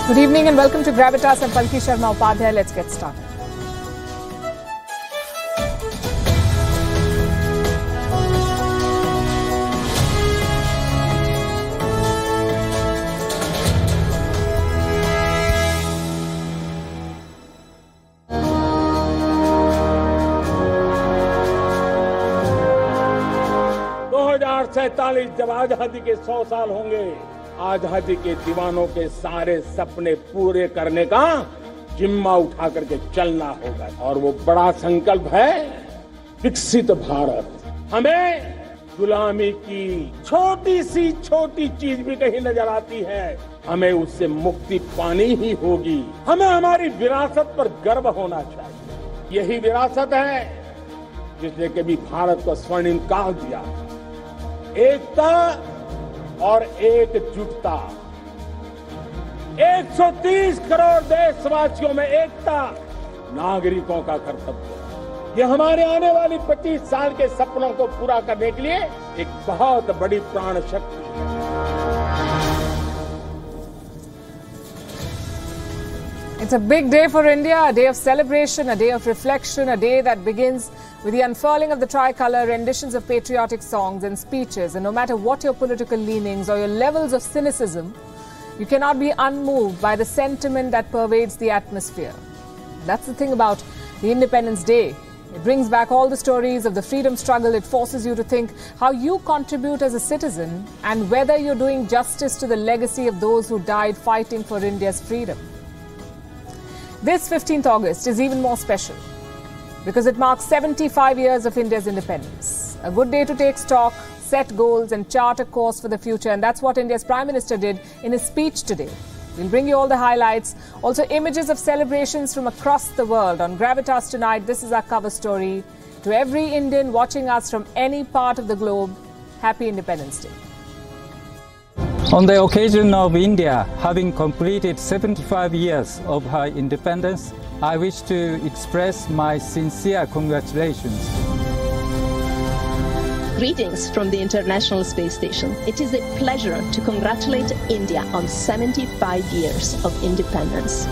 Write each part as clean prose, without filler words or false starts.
Good evening and welcome to Gravitas. I'm Palki, Sharma, Upadhyay. Let's get started. जब आजादी के 100 साल होंगे, आजादी के दीवानों के सारे सपने पूरे करने का जिम्मा उठा करके चलना होगा। और वो बड़ा संकल्प है विकसित भारत। हमें गुलामी की छोटी चीज भी कहीं नजर आती है, हमें उससे मुक्ति पानी ही होगी। हमें हमारी विरासत पर गर्व होना चाहिए। यही विरासत है जिसने कभी भारत को स्वर्णिम काल दिया। एकता और एकजुटता, 130 करोड़ देशवासियों में एकता नागरिकों का कर्तव्य। ये हमारे आने वाली 25 साल के सपनों को पूरा करने के लिए एक बहुत बड़ी प्राण शक्ति है। It's a big day for India, a day of celebration, a day of reflection, a day that begins with the unfurling of the tricolour, renditions of patriotic songs and speeches. And no matter what your political leanings or your levels of cynicism, you cannot be unmoved by the sentiment that pervades the atmosphere. That's the thing about the Independence Day. It brings back all the stories of the freedom struggle. It forces you to think how you contribute as a citizen and whether you're doing justice to the legacy of those who died fighting for India's freedom. This 15th August is even more special because it marks 75 years of India's independence. A good day to take stock, set goals and chart a course for the future, and that's what India's Prime Minister did in his speech today. We'll bring you all the highlights, also images of celebrations from across the world. On Gravitas tonight, this is our cover story. To every Indian watching us from any part of the globe, Happy Independence Day. On the occasion of India having completed 75 years of her independence, I wish to express my sincere congratulations. Greetings from the International Space Station. It is a pleasure to congratulate India on 75 years of independence.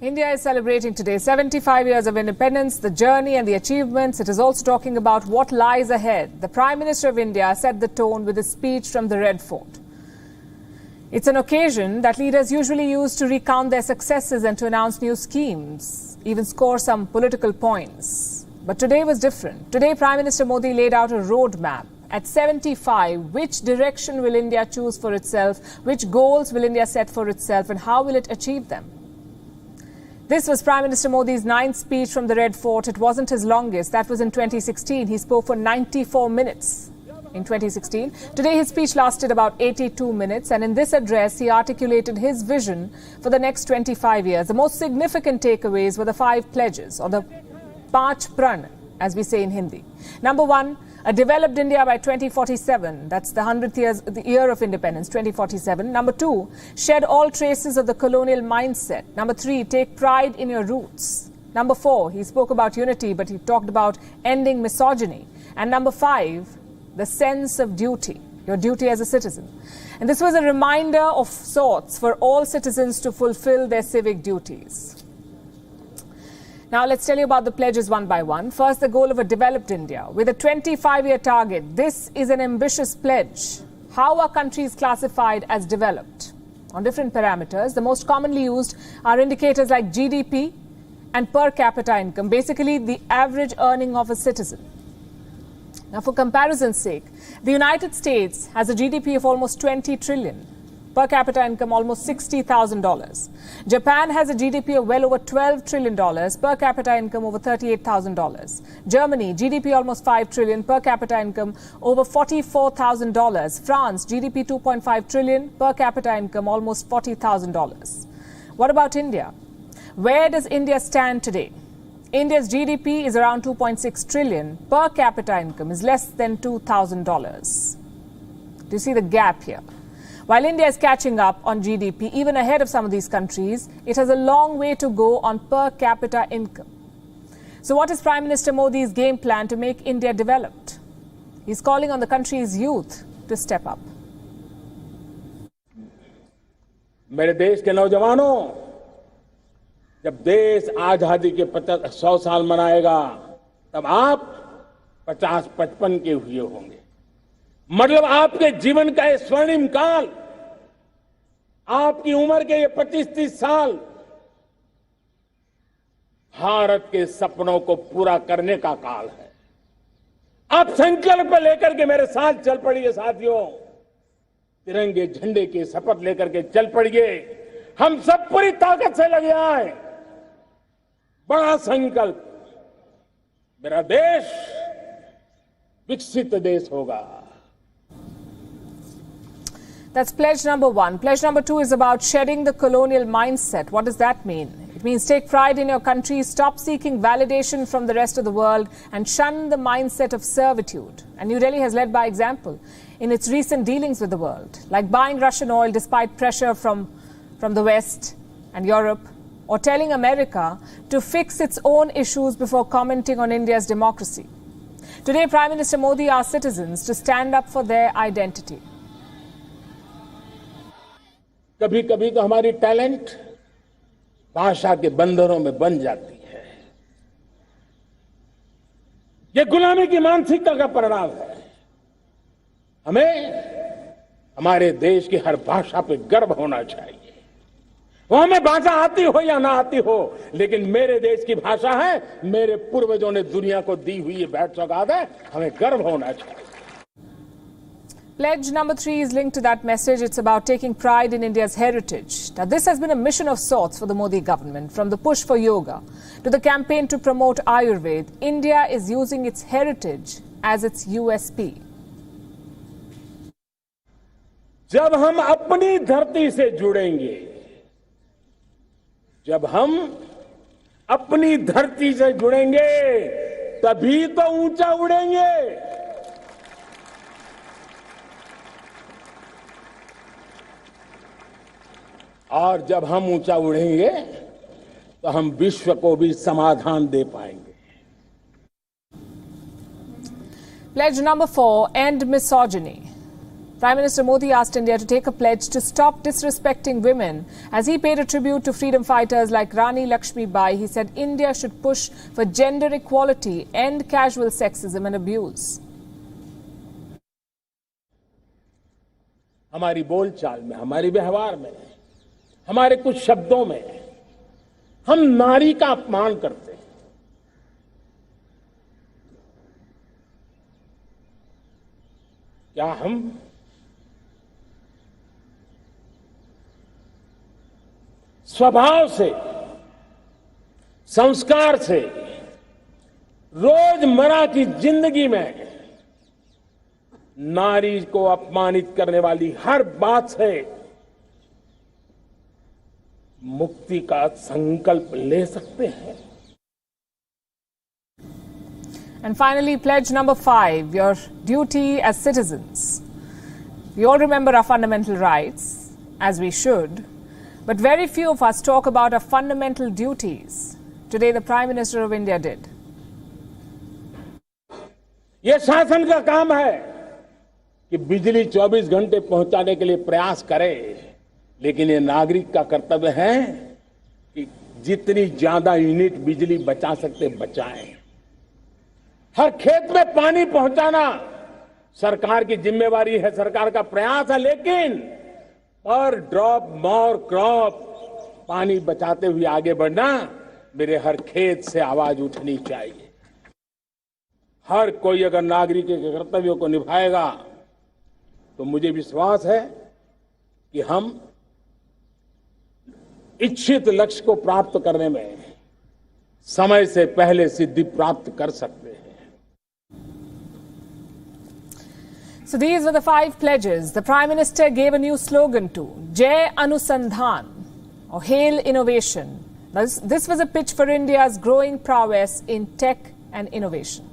India is celebrating today 75 years of independence, the journey and the achievements. It is also talking about what lies ahead. The Prime Minister of India set the tone with his speech from the Red Fort. It's an occasion that leaders usually use to recount their successes and to announce new schemes, even score some political points. But today was different. Today, Prime Minister Modi laid out a roadmap. At 75, which direction will India choose for itself? Which goals will India set for itself? And how will it achieve them? This was Prime Minister Modi's 9th speech from the Red Fort. It wasn't his longest. That was in 2016. He spoke for 94 minutes in 2016. Today, his speech lasted about 82 minutes. And in this address, he articulated his vision for the next 25 years. The most significant takeaways were the 5 pledges, or the Panch Pran, as we say in Hindi. Number 1, a developed India by 2047. That's the 100th year of independence, 2047. Number 2, shed all traces of the colonial mindset. Number 3, take pride in your roots. Number 4, he spoke about unity, but he talked about ending misogyny. And number 5, the sense of duty, your duty as a citizen. And this was a reminder of sorts for all citizens to fulfill their civic duties. Now, let's tell you about the pledges one by one. First, the goal of a developed India. With a 25-year target, this is an ambitious pledge. How are countries classified as developed? On different parameters, the most commonly used are indicators like GDP and per capita income, basically the average earning of a citizen. Now, for comparison's sake, the United States has a GDP of almost 20 trillion. Per capita income almost $60,000. Japan has a GDP of well over $12 trillion, per capita income over $38,000. Germany, GDP almost $5 trillion, per capita income over $44,000. France, GDP $2.5 trillion, per capita income almost $40,000. What about India? Where does India stand today? India's GDP is around 2.6 trillion. Per capita income is less than $2,000. Do you see the gap here? While India is catching up on GDP, even ahead of some of these countries, it has a long way to go on per capita income. So what is Prime Minister Modi's game plan to make India developed? He's calling on the country's youth to step up. मेरे देश के नौजवानों, जब देश आजादी के 100 साल मनाएगा, तब आप 50-55 के हुए होंगे। मतलब आपके जीवन का ये स्वर्णिम काल, आपकी उम्र के ये 25-30 साल भारत के सपनों को पूरा करने का काल है। आप संकल्प लेकर के मेरे साथ चल पड़िए साथियों, तिरंगे झंडे की शपथ लेकर के चल पड़िए। हम सब पूरी ताकत से लगे आए। बड़ा संकल्प, मेरा देश विकसित देश होगा। That's pledge number 1. Pledge number 2 is about shedding the colonial mindset. What does that mean? It means take pride in your country, stop seeking validation from the rest of the world, and shun the mindset of servitude. And New Delhi has led by example in its recent dealings with the world, like buying Russian oil despite pressure from the West and Europe, or telling America to fix its own issues before commenting on India's democracy. Today, Prime Minister Modi asked citizens to stand up for their identity. कभी कभी तो हमारी talent भाषा के बंदरों में बन जाती है। ये गुलामी की मानसिकता का परिणाम है। हमें हमारे देश की हर भाषा पे गर्व होना चाहिए। वो हमें भाषा आती हो या ना आती हो, लेकिन मेरे देश की भाषा है, मेरे पूर्वजों ने दुनिया को दी हुई ये भेंट सौगात है, हमें गर्व होना चाहिए। Pledge number 3 is linked to that message. It's about taking pride in India's heritage. Now, this has been a mission of sorts for the Modi government. From the push for yoga to the campaign to promote Ayurveda, India is using its heritage as its USP. जब हम अपनी धरती से जुड़ेंगे, जब हम अपनी धरती से जुड़ेंगे, तभी तो ऊंचा उड़ेंगे। और जब हम ऊंचा उड़ेंगे तो हम विश्व को भी समाधान दे पाएंगे। Pledge number 4, end misogyny. Prime Minister Modi asked India to take a pledge to stop disrespecting women. As he paid a tribute to freedom fighters like Rani Lakshmi Bai, he said India should push for gender equality, end casual sexism and abuse. हमारी बोलचाल में, हमारे व्यवहार में, हमारे कुछ शब्दों में हम नारी का अपमान करते हैं। क्या हम स्वभाव से, संस्कार से, रोजमर्रा की जिंदगी में नारी को अपमानित करने वाली हर बात से मुक्ति का संकल्प ले सकते हैं? And finally, pledge number 5, your duty as citizens. We all remember our fundamental rights, as we should, but very few of us talk about our fundamental duties. Today, the Prime Minister of India did. ये शासन का काम है कि बिजली 24 घंटे पहुंचाने के लिए प्रयास करे, लेकिन ये नागरिक का कर्तव्य है कि जितनी ज्यादा यूनिट बिजली बचा सकते बचाएं। हर खेत में पानी पहुंचाना सरकार की जिम्मेवारी है, सरकार का प्रयास है, लेकिन पर ड्रॉप मोर क्रॉप पानी बचाते हुए आगे बढ़ना, मेरे हर खेत से आवाज उठनी चाहिए। हर कोई अगर नागरिक के कर्तव्यों को निभाएगा तो मुझे विश्वास है कि हम इच्छित लक्ष्य को प्राप्त करने में समय से पहले सिद्धि प्राप्त कर सकते हैं। So these were the 5 pledges. The Prime Minister gave a new slogan to Jai Anusandhan, or Hail Innovation. This was a pitch for India's growing prowess in tech and innovation.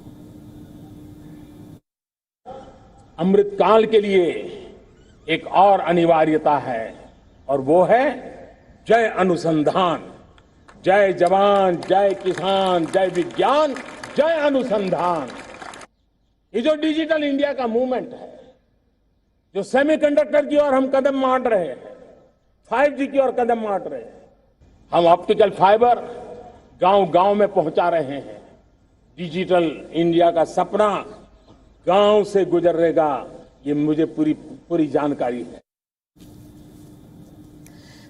अमृत काल के लिए एक और अनिवार्यता है और वो है जय अनुसंधान, जय जवान, जय किसान, जय विज्ञान, जय अनुसंधान। ये जो डिजिटल इंडिया का मूवमेंट है, जो सेमीकंडक्टर की ओर हम कदम मार रहे हैं, 5G की ओर कदम मार रहे हैं, हम ऑप्टिकल फाइबर गांव-गांव में पहुंचा रहे हैं। डिजिटल इंडिया का सपना गांव से गुजरेगा, ये मुझे पूरी जानकारी है।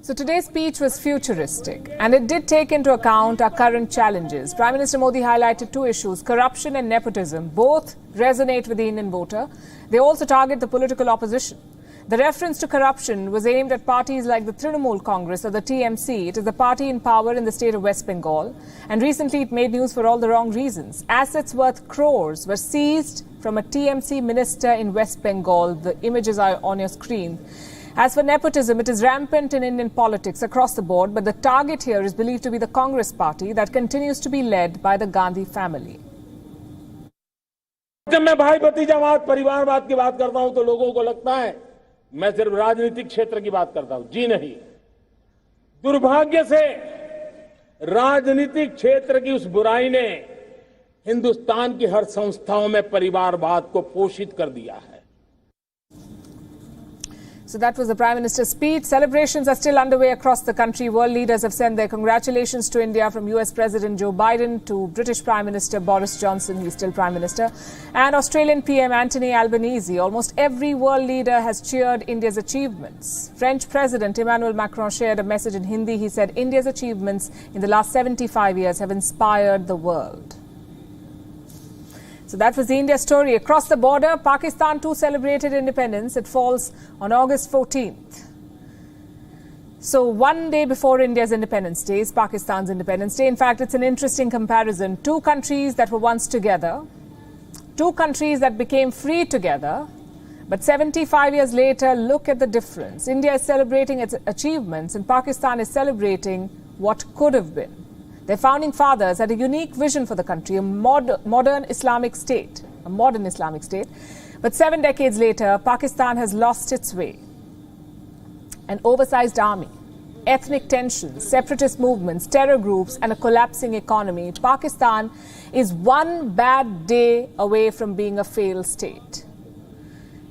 So today's speech was futuristic and it did take into account our current challenges. Prime Minister Modi highlighted two issues, corruption and nepotism. Both resonate with the Indian voter. They also target the political opposition. The reference to corruption was aimed at parties like the Trinamool Congress or the TMC. It is the party in power in the state of West Bengal. And recently it made news for all the wrong reasons. Assets worth crores were seized from a TMC minister in West Bengal. The images are on your screen. As for nepotism, it is rampant in Indian politics across the board, but the target here is believed to be the Congress party that continues to be led by the Gandhi family. जब मैं भाई भतीजावाद, परिवारवाद की बात करता हूं तो लोगों को लगता है मैं सिर्फ राजनीतिक क्षेत्र की बात करता हूं। जी नहीं, दुर्भाग्य से राजनीतिक क्षेत्र की उस बुराई ने हिंदुस्तान की हर संस्थाओं में परिवारवाद को पोषित कर दिया है। So that was the Prime Minister's speech. Celebrations are still underway across the country. World leaders have sent their congratulations to India, from US President Joe Biden to British Prime Minister Boris Johnson, he's still Prime Minister, and Australian PM Anthony Albanese. Almost every world leader has cheered India's achievements. French President Emmanuel Macron shared a message in Hindi. He said India's achievements in the last 75 years have inspired the world. So that was the India story. Across the border, Pakistan too celebrated independence. It falls on August 14th. So one day before India's Independence Day is Pakistan's Independence Day. In fact, it's an interesting comparison. Two countries that were once together, two countries that became free together, but 75 years later, look at the difference. India is celebrating its achievements and Pakistan is celebrating what could have been. Their founding fathers had a unique vision for the country, a modern Islamic state, But 7 decades later, Pakistan has lost its way. An oversized army, ethnic tensions, separatist movements, terror groups, and a collapsing economy. Pakistan is one bad day away from being a failed state.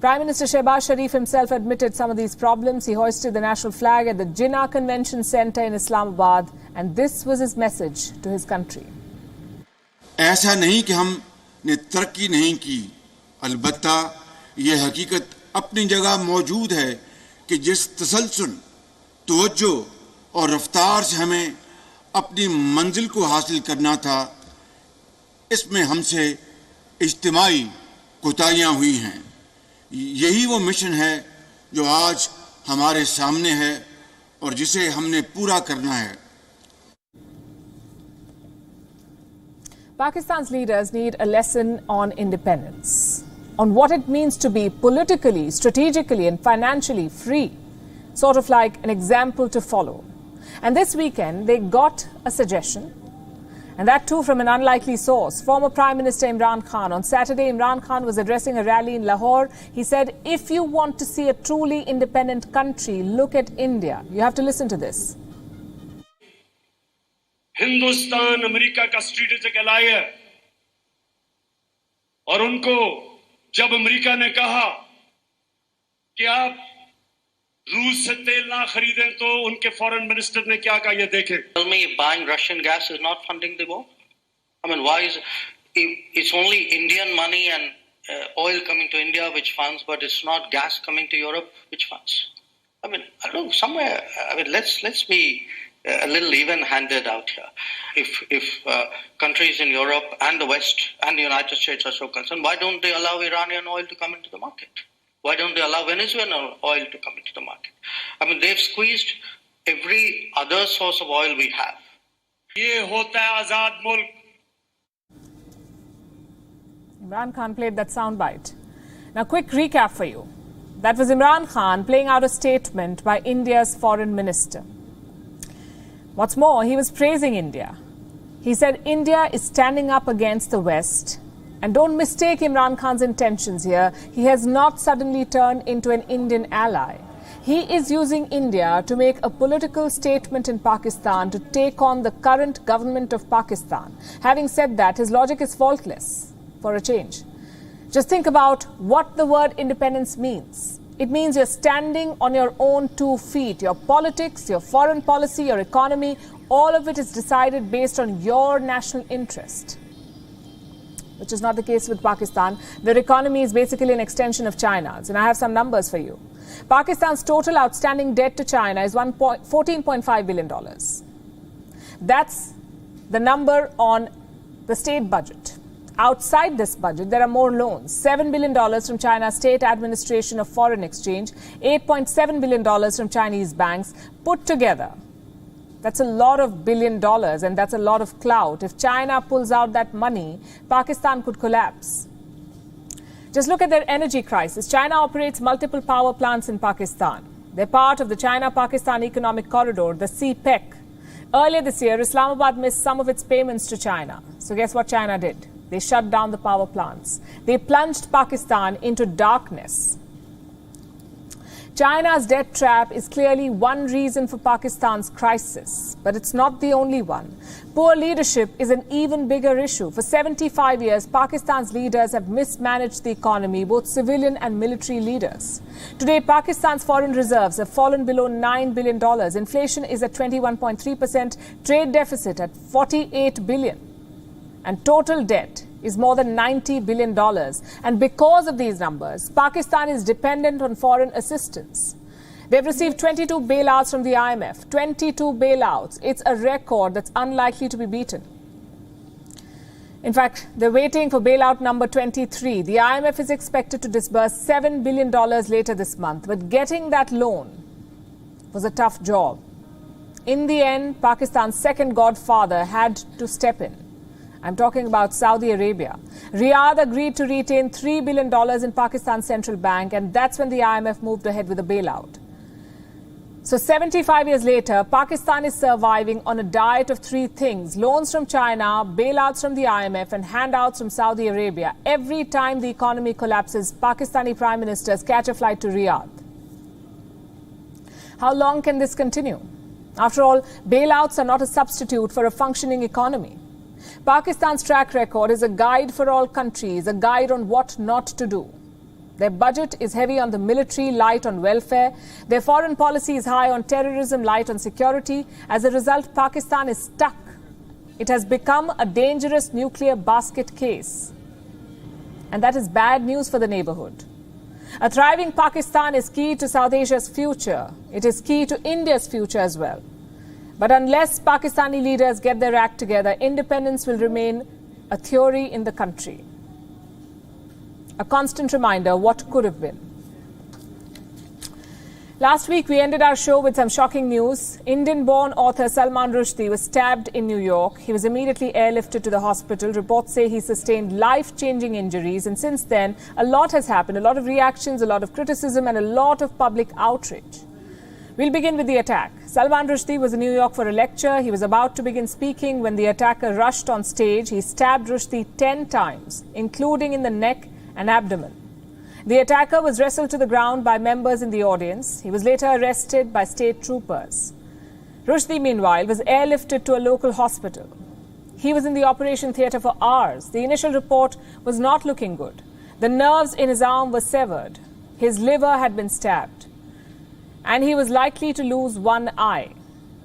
Prime Minister Shehbaz Sharif himself admitted some of these problems. He hoisted the national flag at the Jinnah Convention Centre in Islamabad, and this was his message to his country. ऐसा नहीं कि हमने तरक्की नहीं की, अलबत्ता ये हकीकत अपनी जगह मौजूद है कि जिस तसलसल, तवज्जो और रफ्तार से हमें अपनी मंजिल को हासिल करना था, इसमें हमसे इज्तिमाई कोताहियां हुई हैं। यही वो मिशन है जो आज हमारे सामने है और जिसे हमने पूरा करना है। Pakistan's leaders need a lesson on independence, on what it means to be politically, strategically and financially free, sort of like an example to follow. And this weekend they got a suggestion, and that too from an unlikely source. Former Prime Minister Imran Khan. On Saturday, Imran Khan was addressing a rally in Lahore. He said, if you want to see a truly independent country, look at India. You have to listen to this. Hindustan America का strategic alloy है और उनको जब America ने कहा कि आप रूस से तेल ना खरीदें तो उनके फॉरेन मिनिस्टर ने क्या कहा, ये देखें। Tell me, buying Russian gas is not funding the war? I mean, why is it's only Indian money and oil coming to India which funds, but it's not gas coming to Europe which funds? I mean, I don't know, somewhere. I mean, let's be a little even-handed out here. If countries in Europe and the West and the United States are so concerned, why don't they allow Iranian oil to come into the market? Why don't they allow Venezuelan oil to come into the market? I mean, they've squeezed every other source of oil we have. ये होता है आजाद मुल्क. Imran Khan played that soundbite. Now, quick recap for you. That was Imran Khan playing out a statement by India's foreign minister. What's more, he was praising India. He said India is standing up against the West. And don't mistake Imran Khan's intentions here. He has not suddenly turned into an Indian ally. He is using India to make a political statement in Pakistan to take on the current government of Pakistan. Having said that, his logic is faultless for a change. Just think about what the word independence means. It means you're standing on your own 2 feet. Your politics, your foreign policy, your economy, all of it is decided based on your national interest, which is not the case with Pakistan. Their economy is basically an extension of China's. And I have some numbers for you. Pakistan's total outstanding debt to China is $14.5 billion. That's the number on the state budget. Outside this budget, there are more loans. $7 billion from China's State Administration of Foreign Exchange, $8.7 billion from Chinese banks. Put together, that's a lot of $1 billion, and that's a lot of clout. If China pulls out that money, Pakistan could collapse. Just look at their energy crisis. China operates multiple power plants in Pakistan. They're part of the China-Pakistan Economic Corridor, the CPEC. Earlier this year, Islamabad missed some of its payments to China. So guess what China did? They shut down the power plants. They plunged Pakistan into darkness. China's debt trap is clearly one reason for Pakistan's crisis, but it's not the only one. Poor leadership is an even bigger issue. For 75 years, Pakistan's leaders have mismanaged the economy, both civilian and military leaders. Today, Pakistan's foreign reserves have fallen below $9 billion. Inflation is at 21.3%, trade deficit at $48 billion. And total debt is more than $90 billion. And because of these numbers, Pakistan is dependent on foreign assistance. They've received 22 bailouts from the IMF. 22 bailouts. It's a record that's unlikely to be beaten. In fact, they're waiting for bailout number 23. The IMF is expected to disburse $7 billion later this month. But getting that loan was a tough job. In the end, Pakistan's second godfather had to step in. I'm talking about Saudi Arabia. Riyadh agreed to retain $3 billion in Pakistan's central bank, and that's when the IMF moved ahead with a bailout. So 75 years later, Pakistan is surviving on a diet of 3 things: loans from China, bailouts from the IMF, and handouts from Saudi Arabia. Every time the economy collapses, Pakistani prime ministers catch a flight to Riyadh. How long can this continue? After all, bailouts are not a substitute for a functioning economy. Pakistan's track record is a guide for all countries, a guide on what not to do. Their budget is heavy on the military, light on welfare. Their foreign policy is high on terrorism, light on security. As a result, Pakistan is stuck. It has become a dangerous nuclear basket case. And that is bad news for the neighborhood. A thriving Pakistan is key to South Asia's future. It is key to India's future as well. But unless Pakistani leaders get their act together, independence will remain a theory in the country. A constant reminder what could have been. Last week, we ended our show with some shocking news. Indian-born author Salman Rushdie was stabbed in New York. He was immediately airlifted to the hospital. Reports say he sustained life-changing injuries. And since then, a lot has happened. A lot of reactions, a lot of criticism, and a lot of public outrage. We'll begin with the attack. Salman Rushdie was in New York for a lecture. He was about to begin speaking when the attacker rushed on stage. He stabbed Rushdie 10 times, including in the neck and abdomen. The attacker was wrestled to the ground by members in the audience. He was later arrested by state troopers. Rushdie, meanwhile, was airlifted to a local hospital. He was in the operation theatre for hours. The initial report was not looking good. The nerves in his arm were severed. His liver had been stabbed. And he was likely to lose one eye.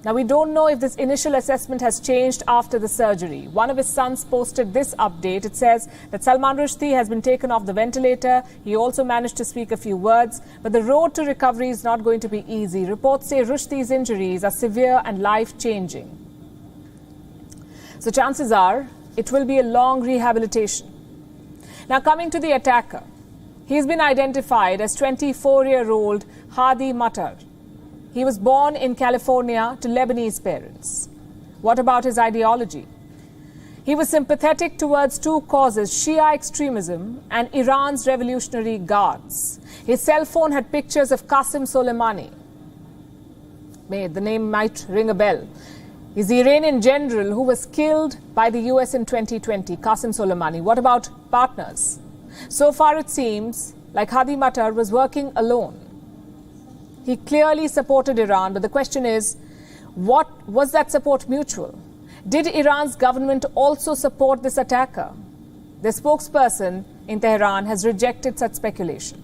Now, we don't know if this initial assessment has changed after the surgery. One of his sons posted this update. It says that Salman Rushdie has been taken off the ventilator. He also managed to speak a few words. But the road to recovery is not going to be easy. Reports say Rushdie's injuries are severe and life-changing. So chances are it will be a long rehabilitation. Now, coming to the attacker. He's been identified as 24-year-old Hadi Matar. He was born in California to Lebanese parents. What about his ideology? He was sympathetic towards 2 causes, Shia extremism and Iran's Revolutionary Guards. His cell phone had pictures of Qasem Soleimani. The name might ring a bell. He's the Iranian general who was killed by the US in 2020, Qasem Soleimani. What about partners? So far it seems like Hadi Matar was working alone. He clearly supported Iran, but the question is, what was that support mutual? Did Iran's government also support this attacker? The spokesperson in Tehran has rejected such speculation.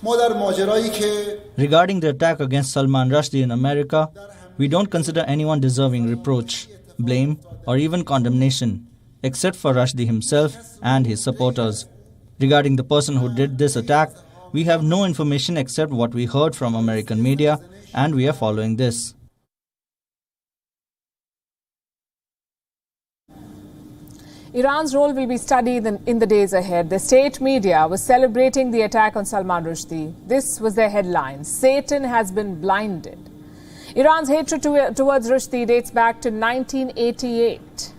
Regarding the attack against Salman Rushdie in America, we don't consider anyone deserving reproach, blame, or even condemnation, except for Rushdie himself and his supporters. Regarding the person who did this attack, we have no information except what we heard from American media, and we are following this. Iran's role will be studied in the days ahead. The state media was celebrating the attack on Salman Rushdie. This was their headline: Satan has been blinded. Iran's hatred towards Rushdie dates back to 1988.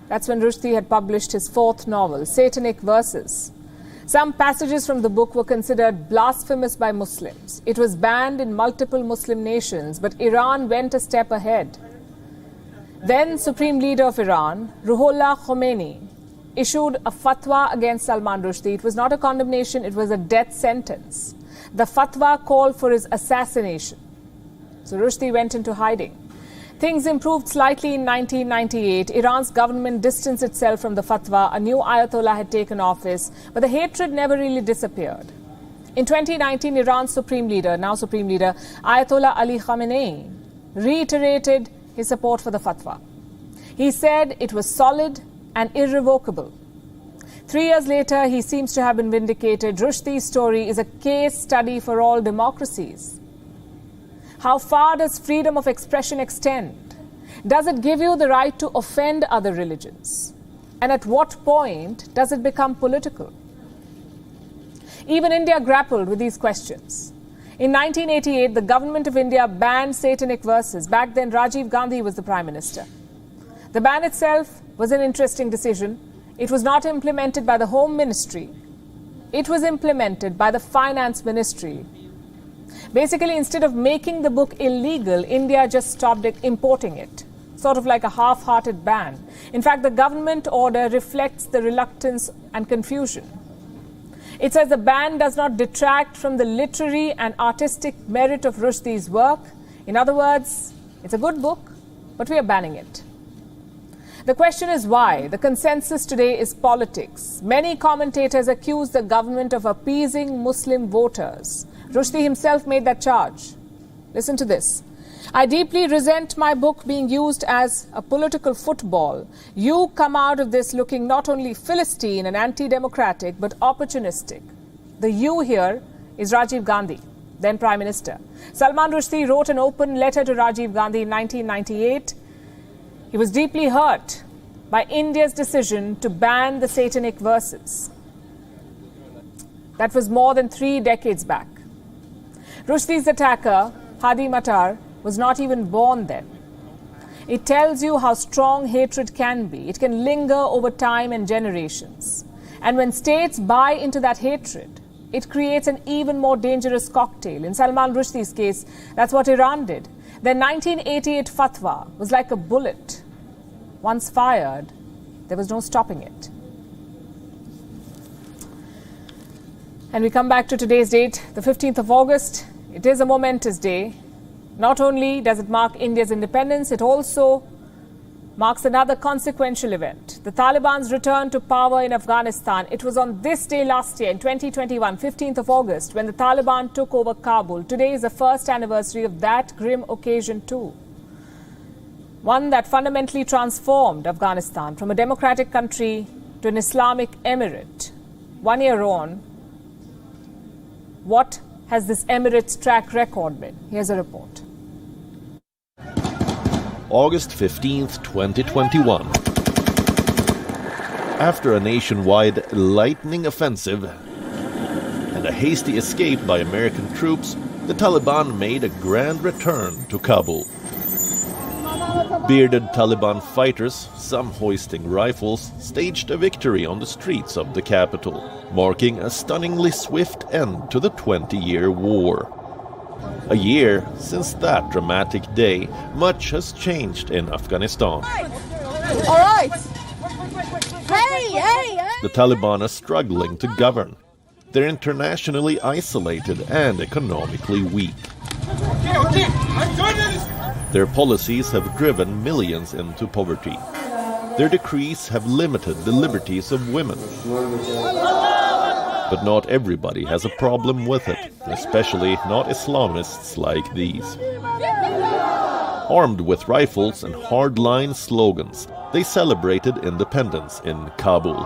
That's when Rushdie had published his fourth novel, Satanic Verses. Some passages from the book were considered blasphemous by Muslims. It was banned in multiple Muslim nations, but Iran went a step ahead. Then Supreme Leader of Iran, Ruhollah Khomeini, issued a fatwa against Salman Rushdie. It was not a condemnation, it was a death sentence. The fatwa called for his assassination. So Rushdie went into hiding. Things improved slightly in 1998. Iran's government distanced itself from the fatwa. A new Ayatollah had taken office, but the hatred never really disappeared. In 2019, Iran's Supreme Leader, Ayatollah Ali Khamenei, reiterated his support for the fatwa. He said it was solid and irrevocable. 3 years later, he seems to have been vindicated. Rushdie's story is a case study for all democracies. How far does freedom of expression extend? Does it give you the right to offend other religions? And at what point does it become political? Even India grappled with these questions. In 1988, the government of India banned Satanic Verses. Back then, Rajiv Gandhi was the Prime Minister. The ban itself was an interesting decision. It was not implemented by the Home Ministry. It was implemented by the Finance Ministry. Basically, instead of making the book illegal, India just stopped importing it, sort of like a half-hearted ban. In fact, the government order reflects the reluctance and confusion. It says the ban does not detract from the literary and artistic merit of Rushdie's work. In other words, it's a good book, but we are banning it. The question is why. The consensus today is politics. Many commentators accuse the government of appeasing Muslim voters. Rushdie himself made that charge. Listen to this. I deeply resent my book being used as a political football. You come out of this looking not only Philistine and anti-democratic, but opportunistic. The you here is Rajiv Gandhi, then Prime Minister. Salman Rushdie wrote an open letter to Rajiv Gandhi in 1998. He was deeply hurt by India's decision to ban the Satanic Verses. That was more than 3 decades back. Rushdie's attacker, Hadi Matar, was not even born then. It tells you how strong hatred can be. It can linger over time and generations. And when states buy into that hatred, it creates an even more dangerous cocktail. In Salman Rushdie's case, that's what Iran did. Their 1988 fatwa was like a bullet. Once fired, there was no stopping it. And we come back to today's date, the 15th of August. It is a momentous day. Not only does it mark India's independence, it also marks another consequential event. The Taliban's return to power in Afghanistan. It was on this day last year, in 2021, 15th of August, when the Taliban took over Kabul. Today is the first anniversary of that grim occasion too. One that fundamentally transformed Afghanistan from a democratic country to an Islamic emirate. 1 year on, what has this emirate's track record been? Here's a report. August 15th, 2021. After a nationwide lightning offensive and a hasty escape by American troops, the Taliban made a grand return to Kabul. Bearded Taliban fighters, some hoisting rifles, staged a victory on the streets of the capital, marking a stunningly swift end to the 20-year war. A year since that dramatic day, much has changed in Afghanistan. All right. Hey. The Taliban are struggling to govern. They're internationally isolated and economically weak. Their policies have driven millions into poverty. Their decrees have limited the liberties of women. But not everybody has a problem with it, especially not Islamists like these. Armed with rifles and hardline slogans, they celebrated independence in Kabul.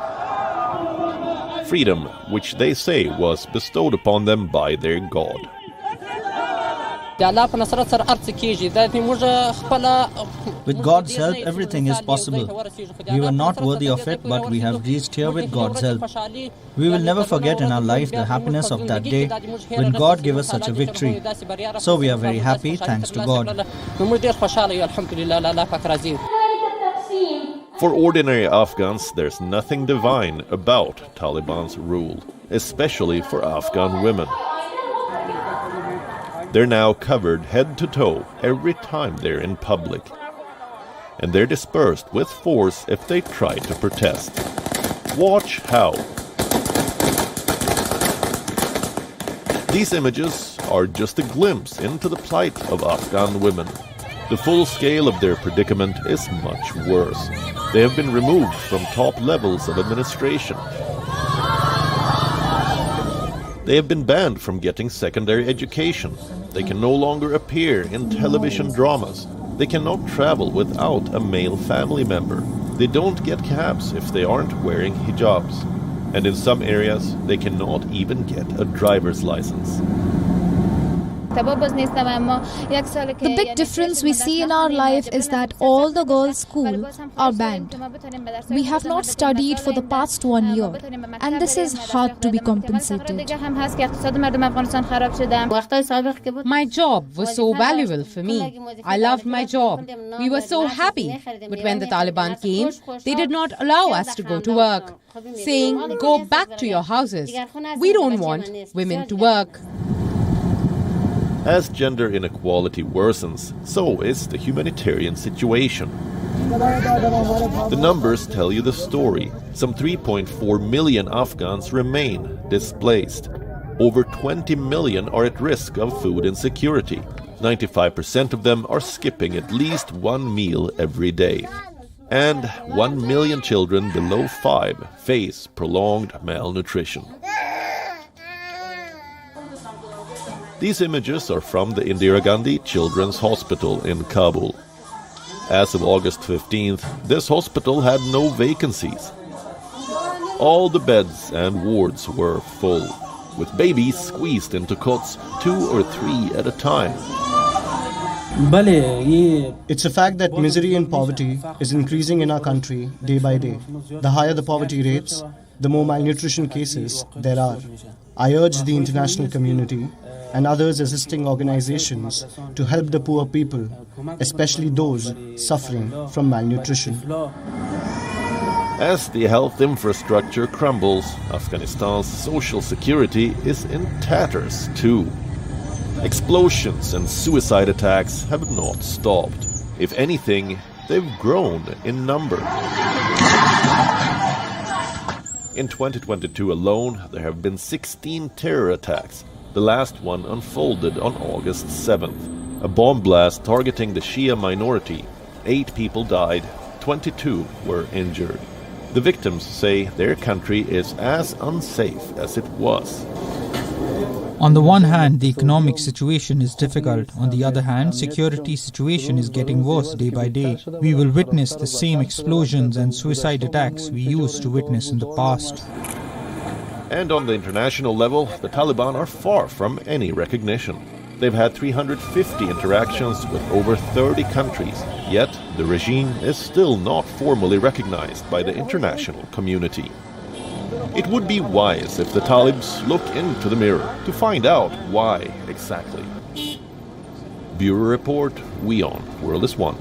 Freedom, which they say was bestowed upon them by their God. With God's help, everything is possible. We were not worthy of it, but we have reached here with God's help. We will never forget in our life the happiness of that day when God gave us such a victory. So we are very happy, thanks to God. For ordinary Afghans, there's nothing divine about Taliban's rule, especially for Afghan women. They're now covered head to toe every time they're in public. And they're dispersed with force if they try to protest. Watch how. These images are just a glimpse into the plight of Afghan women. The full scale of their predicament is much worse. They have been removed from top levels of administration. They have been banned from getting secondary education. They can no longer appear in television dramas. They cannot travel without a male family member. They don't get cabs if they aren't wearing hijabs. And in some areas, they cannot even get a driver's license. The big difference we see in our life is that all the girls' schools are banned. We have not studied for the past 1 year, and this is hard to be compensated. My job was so valuable for me. I loved my job. We were so happy. But when the Taliban came, they did not allow us to go to work, saying, "Go back to your houses. We don't want women to work." As gender inequality worsens, so is the humanitarian situation. The numbers tell you the story. Some 3.4 million Afghans remain displaced. Over 20 million are at risk of food insecurity. 95% of them are skipping at least one meal every day. And 1 million children below 5 face prolonged malnutrition. These images are from the Indira Gandhi Children's Hospital in Kabul. As of August 15th, this hospital had no vacancies. All the beds and wards were full, with babies squeezed into cots 2 or 3 at a time. It's a fact that misery and poverty is increasing in our country day by day. The higher the poverty rates, the more malnutrition cases there are. I urge the international community and others assisting organizations to help the poor people, especially those suffering from malnutrition. As the health infrastructure crumbles, Afghanistan's social security is in tatters too. Explosions and suicide attacks have not stopped. If anything, they've grown in number. In 2022 alone, there have been 16 terror attacks. The last one unfolded on August 7th. A bomb blast targeting the Shia minority. 8 people died, 22 were injured. The victims say their country is as unsafe as it was. On the one hand, the economic situation is difficult. On the other hand, security situation is getting worse day by day. We will witness the same explosions and suicide attacks we used to witness in the past. And on the international level, the Taliban are far from any recognition. They've had 350 interactions with over 30 countries, yet the regime is still not formally recognized by the international community. It would be wise if the Talibs look into the mirror to find out why exactly. Bureau Report, WION, World is One.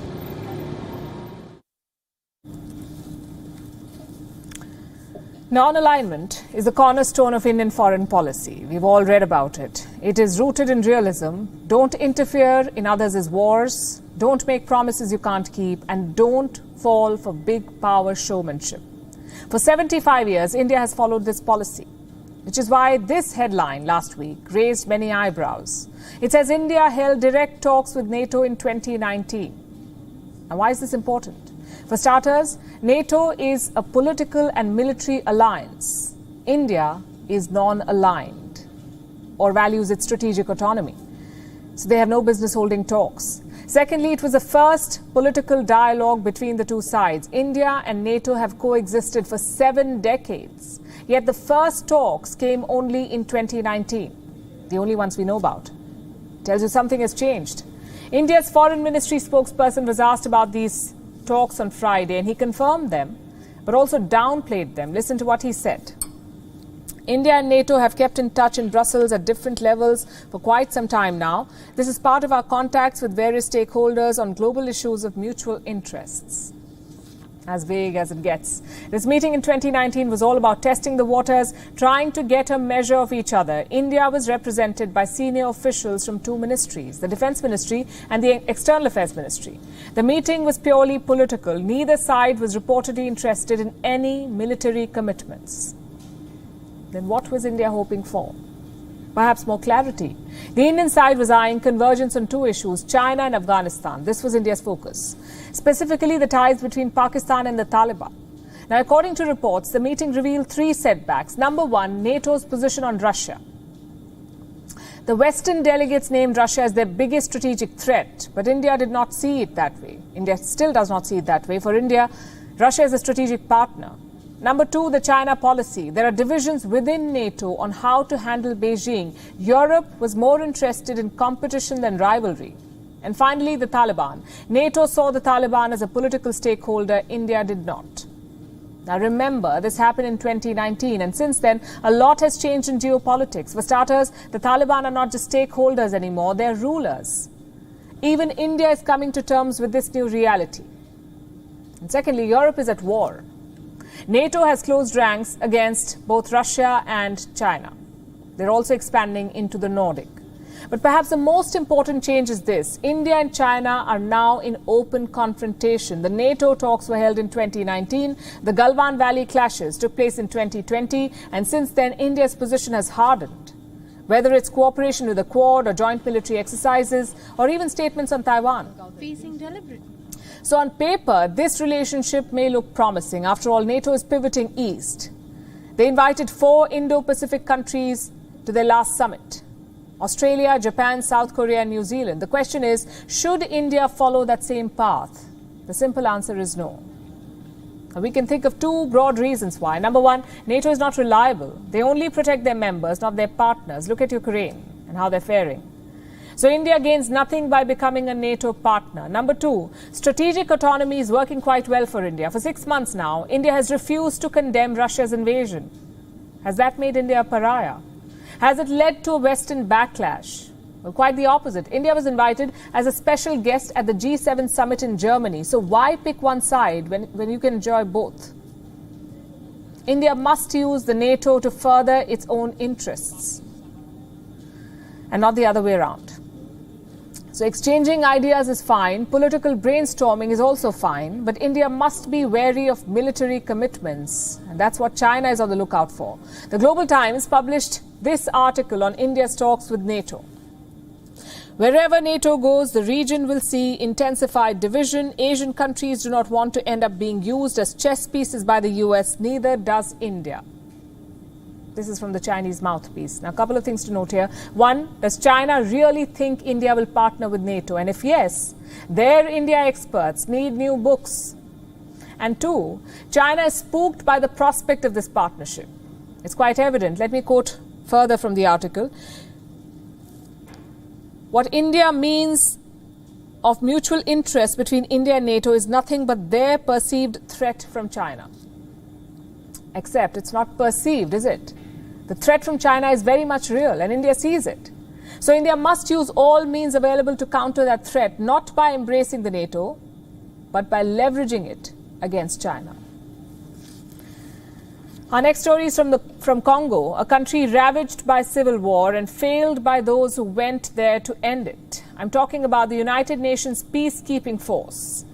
Non-alignment is the cornerstone of Indian foreign policy. We've all read about it. It is rooted in realism. Don't interfere in others' wars. Don't make promises you can't keep. And don't fall for big power showmanship. For 75 years, India has followed this policy, which is why this headline last week raised many eyebrows. It says India held direct talks with NATO in 2019. And why is this important? For starters, NATO is a political and military alliance. India is non-aligned or values its strategic autonomy. So they have no business holding talks. Secondly, it was the first political dialogue between the two sides. India and NATO have coexisted for 7 decades. Yet the first talks came only in 2019, the only ones we know about. Tells you something has changed. India's foreign ministry spokesperson was asked about these talks on Friday, and he confirmed them, but also downplayed them. Listen to what he said. India and NATO have kept in touch in Brussels at different levels for quite some time now. This is part of our contacts with various stakeholders on global issues of mutual interests. As vague as it gets. This meeting in 2019 was all about testing the waters, trying to get a measure of each other. India was represented by senior officials from 2 ministries, the Defence Ministry and the External Affairs Ministry. The meeting was purely political. Neither side was reportedly interested in any military commitments. Then what was India hoping for? Perhaps more clarity. The Indian side was eyeing convergence on 2 issues, China and Afghanistan. This was India's focus. Specifically, the ties between Pakistan and the Taliban. Now, according to reports, the meeting revealed 3 setbacks. Number 1, NATO's position on Russia. The Western delegates named Russia as their biggest strategic threat, but India did not see it that way. India still does not see it that way. For India, Russia is a strategic partner. Number 2, the China policy. There are divisions within NATO on how to handle Beijing. Europe was more interested in competition than rivalry. And finally, the Taliban. NATO saw the Taliban as a political stakeholder. India did not. Now remember, this happened in 2019, and since then, a lot has changed in geopolitics. For starters, the Taliban are not just stakeholders anymore, they're rulers. Even India is coming to terms with this new reality. And secondly, Europe is at war. NATO has closed ranks against both Russia and China. They're also expanding into the Nordic. But perhaps the most important change is this. India and China are now in open confrontation. The NATO talks were held in 2019. The Galwan Valley clashes took place in 2020. And since then, India's position has hardened. Whether it's cooperation with the Quad or joint military exercises or even statements on Taiwan. So on paper, this relationship may look promising. After all, NATO is pivoting east. They invited 4 Indo-Pacific countries to their last summit. Australia, Japan, South Korea and New Zealand. The question is, should India follow that same path? The simple answer is no. We can think of 2 broad reasons why. Number 1, NATO is not reliable. They only protect their members, not their partners. Look at Ukraine and how they're faring. So India gains nothing by becoming a NATO partner. Number 2, strategic autonomy is working quite well for India. For 6 months now, India has refused to condemn Russia's invasion. Has that made India a pariah? Has it led to a Western backlash? Well, quite the opposite. India was invited as a special guest at the G7 summit in Germany. So why pick one side when you can enjoy both? India must use the NATO to further its own interests and not the other way around. So exchanging ideas is fine, political brainstorming is also fine, but India must be wary of military commitments. And that's what China is on the lookout for. The Global Times published this article on India's talks with NATO. Wherever NATO goes, the region will see intensified division. Asian countries do not want to end up being used as chess pieces by the US, neither does India. This is from the Chinese mouthpiece. Now, a couple of things to note here. 1, does China really think India will partner with NATO? And if yes, their India experts need new books. And 2, China is spooked by the prospect of this partnership. It's quite evident. Let me quote further from the article. What India means of mutual interest between India and NATO is nothing but their perceived threat from China. Except it's not perceived, is it? The threat from China is very much real, and India sees it. So India must use all means available to counter that threat, not by embracing the NATO, but by leveraging it against China. Our next story is from Congo, a country ravaged by civil war and failed by those who went there to end it. I'm talking about the United Nations peacekeeping force.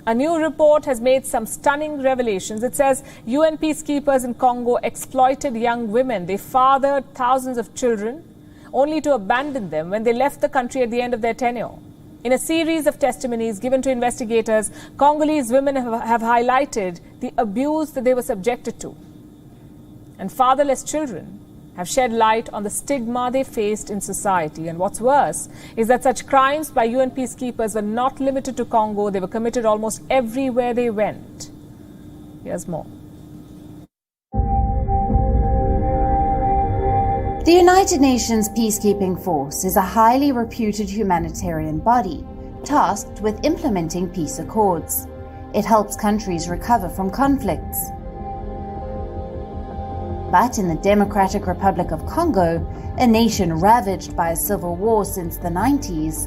A new report has made some stunning revelations. It says UN peacekeepers in Congo exploited young women. They fathered thousands of children, only to abandon them when they left the country at the end of their tenure. In a series of testimonies given to investigators, Congolese women have highlighted the abuse that they were subjected to. And fatherless children have shed light on the stigma they faced in society. And what's worse is that such crimes by UN peacekeepers were not limited to Congo. They were committed almost everywhere they went. Here's more. The United Nations Peacekeeping Force is a highly reputed humanitarian body tasked with implementing peace accords. It helps countries recover from conflicts. But in the Democratic Republic of Congo, a nation ravaged by a civil war since the 90s,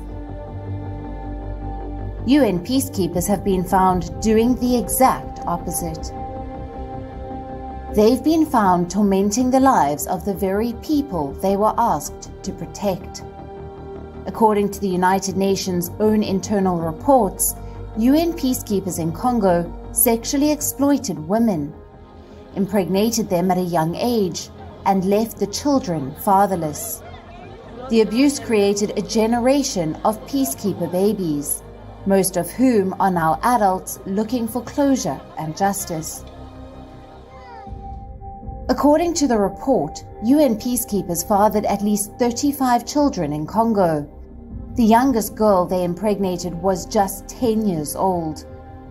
UN peacekeepers have been found doing the exact opposite. They've been found tormenting the lives of the very people they were asked to protect. According to the United Nations' own internal reports, UN peacekeepers in Congo sexually exploited women, impregnated them at a young age, and left the children fatherless. The abuse created a generation of peacekeeper babies, most of whom are now adults looking for closure and justice. According to the report, UN peacekeepers fathered at least 35 children in Congo. The youngest girl they impregnated was just 10 years old.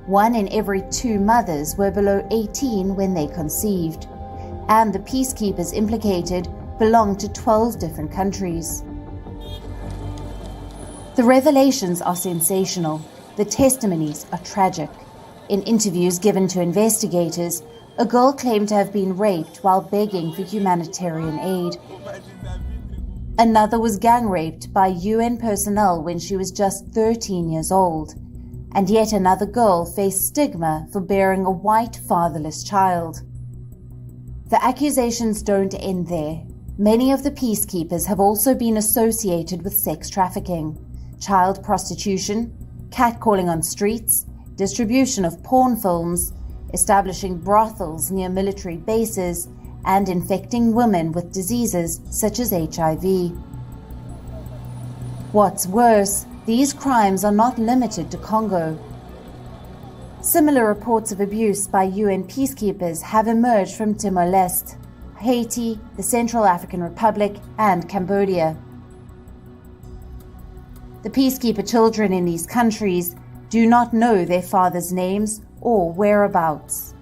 1 in every 2 mothers were below 18 when they conceived, and the peacekeepers implicated belonged to 12 different countries. The revelations are sensational. The testimonies are tragic. In interviews given to investigators, a girl claimed to have been raped while begging for humanitarian aid. Another was gang raped by UN personnel when she was just 13 years old. And yet another girl faced stigma for bearing a white fatherless child. The accusations don't end there. Many of the peacekeepers have also been associated with sex trafficking, child prostitution, catcalling on streets, distribution of porn films, establishing brothels near military bases, and infecting women with diseases such as HIV. What's worse, these crimes are not limited to Congo. Similar reports of abuse by UN peacekeepers have emerged from Timor-Leste, Haiti, the Central African Republic, and Cambodia. The peacekeeper children in these countries do not know their fathers' names or whereabouts.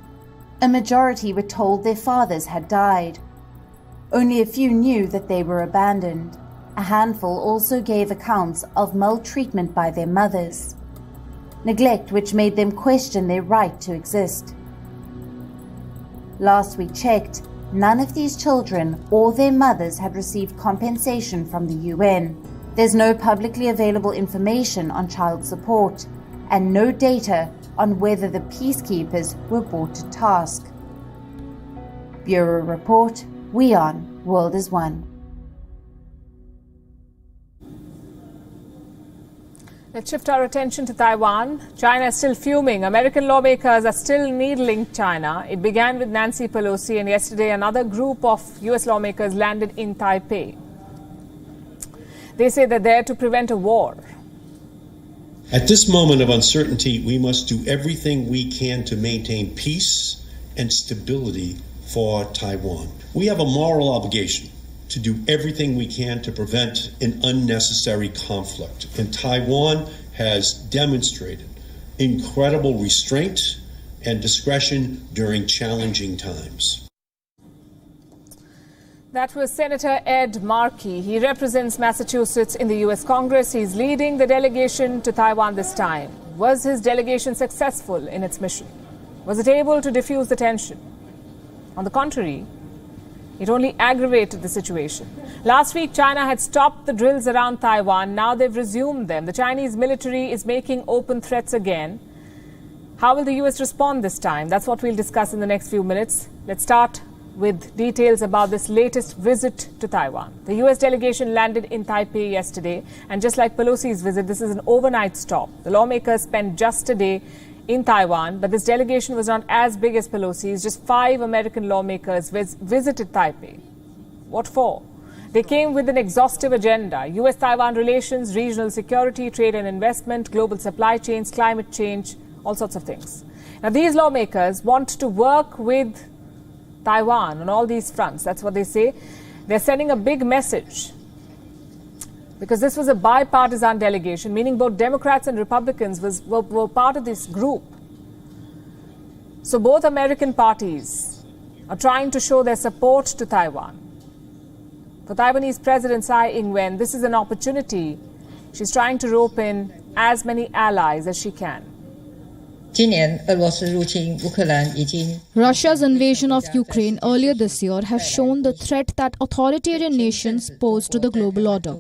A majority were told their fathers had died. Only a few knew that they were abandoned. A handful also gave accounts of maltreatment by their mothers, neglect which made them question their right to exist. Last we checked, none of these children or their mothers had received compensation from the UN. There's no publicly available information on child support, and no data on whether the peacekeepers were brought to task. Bureau Report, WION, World is One. Let's shift our attention to Taiwan. China is still fuming. American lawmakers are still needling China. It began with Nancy Pelosi, and yesterday another group of US lawmakers landed in Taipei. They say they're there to prevent a war. At this moment of uncertainty, we must do everything we can to maintain peace and stability for Taiwan. We have a moral obligation to do everything we can to prevent an unnecessary conflict. And Taiwan has demonstrated incredible restraint and discretion during challenging times. That was Senator Ed Markey. He represents Massachusetts in the U.S. Congress. He's leading the delegation to Taiwan this time. Was his delegation successful in its mission? Was it able to diffuse the tension? On the contrary, it only aggravated the situation. Last week, China had stopped the drills around Taiwan. Now they've resumed them. The Chinese military is making open threats again. How will the U.S. respond this time? That's what we'll discuss in the next few minutes. Let's start with details about this latest visit to Taiwan. The US delegation landed in Taipei yesterday, and just like Pelosi's visit, this is an overnight stop. The lawmakers spent just a day in Taiwan, but this delegation was not as big as Pelosi's. Just 5 American lawmakers visited Taipei. What for? They came with an exhaustive agenda: US-Taiwan relations, regional security, trade and investment, global supply chains, climate change, all sorts of things. Now, these lawmakers want to work with Taiwan on all these fronts. That's what they say. They're sending a big message because this was a bipartisan delegation, meaning both Democrats and Republicans were part of this group. So both American parties are trying to show their support to Taiwan. For Taiwanese President Tsai Ing-wen, this is an opportunity. She's trying to rope in as many allies as she can. Russia's invasion of Ukraine earlier this year has shown the threat that authoritarian nations pose to the global order.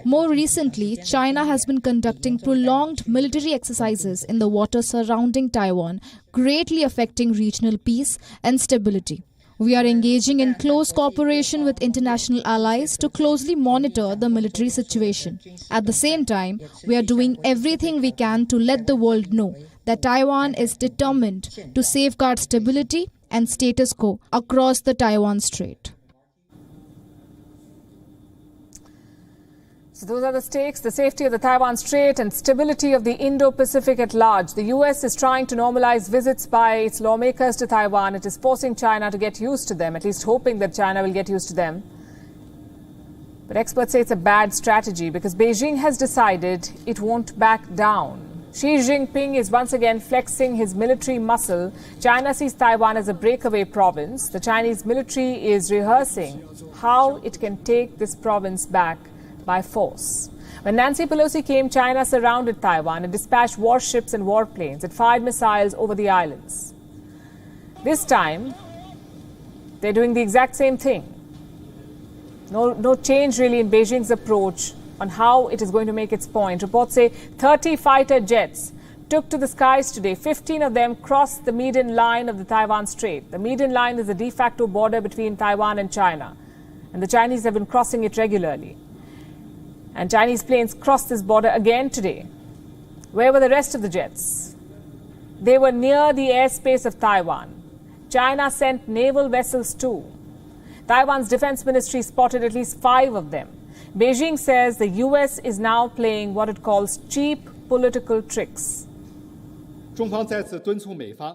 More recently, China has been conducting prolonged military exercises in the waters surrounding Taiwan, greatly affecting regional peace and stability. We are engaging in close cooperation with international allies to closely monitor the military situation. At the same time, we are doing everything we can to let the world know that Taiwan is determined to safeguard stability and status quo across the Taiwan Strait. So those are the stakes: the safety of the Taiwan Strait and stability of the Indo-Pacific at large. The US is trying to normalize visits by its lawmakers to Taiwan. It is forcing China to get used to them, at least hoping that China will get used to them. But experts say it's a bad strategy because Beijing has decided it won't back down. Xi Jinping is once again flexing his military muscle. China sees Taiwan as a breakaway province. The Chinese military is rehearsing how it can take this province back by force. When Nancy Pelosi came, China surrounded Taiwan and dispatched warships and warplanes. It fired missiles over the islands. This time, they're doing the exact same thing. No change really in Beijing's approach on how it is going to make its point. Reports say 30 fighter jets took to the skies today. 15 of them crossed the median line of the Taiwan Strait. The median line is the de facto border between Taiwan and China, and the Chinese have been crossing it regularly. And Chinese planes crossed this border again today. Where were the rest of the jets? They were near the airspace of Taiwan. China sent naval vessels too. Taiwan's defense ministry spotted at least 5 of them. Beijing says the US is now playing what it calls cheap political tricks.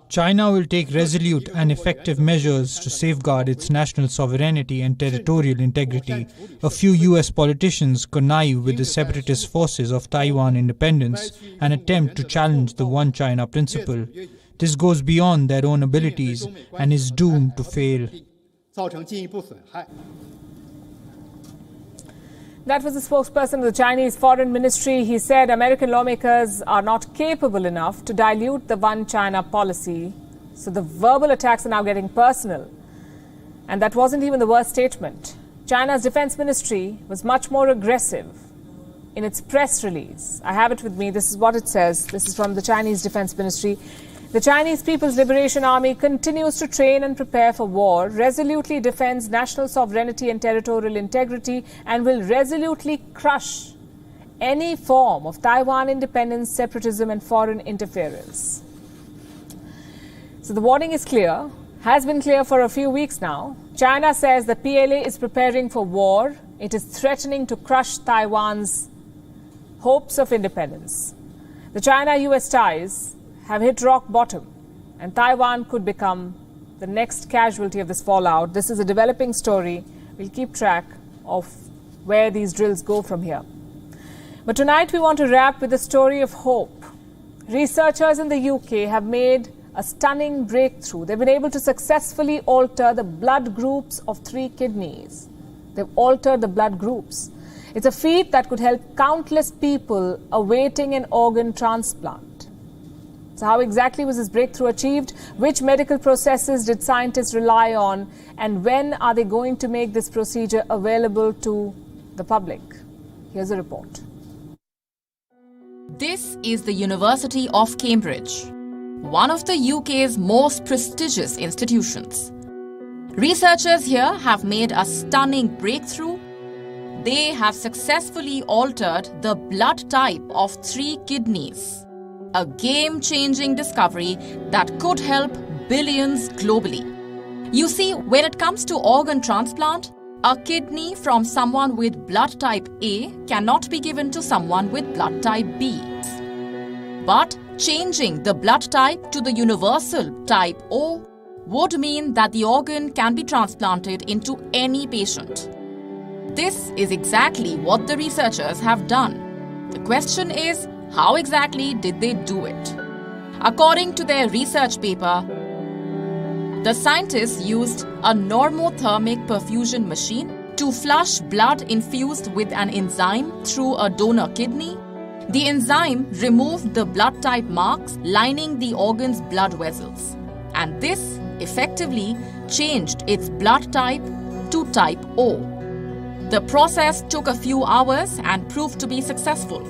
China will take resolute and effective measures to safeguard its national sovereignty and territorial integrity. A few US politicians connive with the separatist forces of Taiwan independence and attempt to challenge the One China principle. This goes beyond their own abilities and is doomed to fail. That was the spokesperson of the Chinese Foreign Ministry. He said American lawmakers are not capable enough to dilute the One China policy. So the verbal attacks are now getting personal. And that wasn't even the worst statement. China's defense ministry was much more aggressive in its press release. I have it with me. This is what it says. This is from the Chinese Defense Ministry. The Chinese People's Liberation Army continues to train and prepare for war, resolutely defends national sovereignty and territorial integrity, and will resolutely crush any form of Taiwan independence, separatism, and foreign interference. So the warning is clear, has been clear for a few weeks now. China says the PLA is preparing for war. It is threatening to crush Taiwan's hopes of independence. The China-US ties have hit rock bottom, and Taiwan could become the next casualty of this fallout. This is a developing story. We'll keep track of where these drills go from here. But tonight we want to wrap with a story of hope. Researchers in the UK have made a stunning breakthrough. They've been able to successfully alter the blood groups of 3 kidneys. They've altered the blood groups. It's a feat that could help countless people awaiting an organ transplant. So how exactly was this breakthrough achieved? Which medical processes did scientists rely on? And when are they going to make this procedure available to the public? Here's a report. This is the University of Cambridge, one of the UK's most prestigious institutions. Researchers here have made a stunning breakthrough. They have successfully altered the blood type of 3 kidneys, a game-changing discovery that could help billions globally. You see, when it comes to organ transplant, a kidney from someone with blood type A cannot be given to someone with blood type B. But changing the blood type to the universal type O would mean that the organ can be transplanted into any patient. This is exactly what the researchers have done. The question is, how exactly did they do it? According to their research paper, the scientists used a normothermic perfusion machine to flush blood infused with an enzyme through a donor kidney. The enzyme removed the blood type marks lining the organ's blood vessels, and this effectively changed its blood type to type O. The process took a few hours and proved to be successful.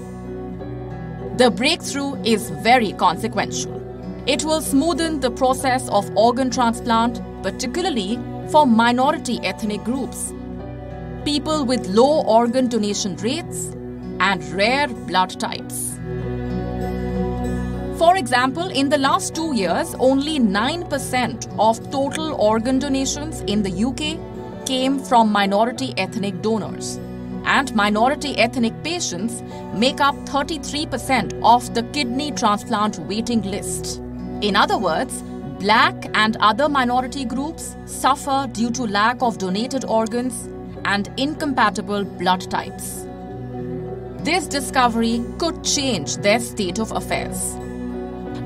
The breakthrough is very consequential. It will smoothen the process of organ transplant, particularly for minority ethnic groups, people with low organ donation rates, and rare blood types. For example, in the last 2 years, only 9% of total organ donations in the UK came from minority ethnic donors. And minority ethnic patients make up 33% of the kidney transplant waiting list. In other words, black and other minority groups suffer due to lack of donated organs and incompatible blood types. This discovery could change their state of affairs.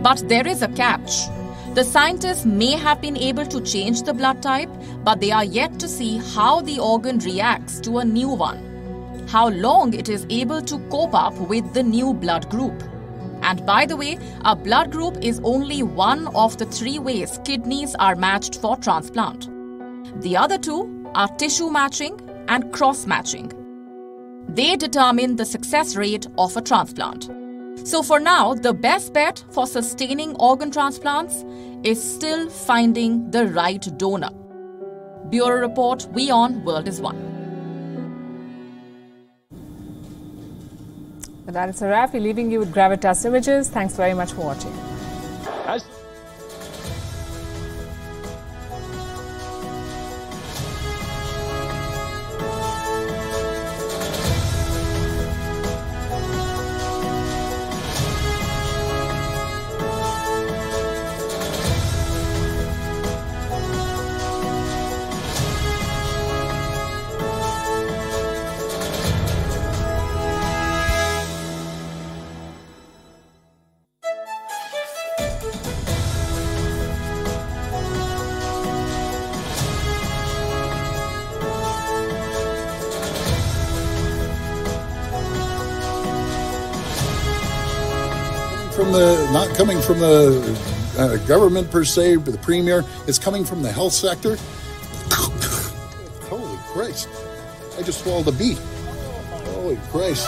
But there is a catch. The scientists may have been able to change the blood type, but they are yet to see how the organ reacts to a new one, how long it is able to cope up with the new blood group. And by the way, a blood group is only one of the 3 ways kidneys are matched for transplant. The other 2 are tissue matching and cross-matching. They determine the success rate of a transplant. So for now, the best bet for sustaining organ transplants is still finding the right donor. Bureau Report, WION World is One. With that, it's a wrap. We're leaving you with Gravitas images. Thanks very much for watching. Not coming from the government per se, but the premier. It's coming from the health sector. Holy Christ! I just swallowed a bee. Holy Christ!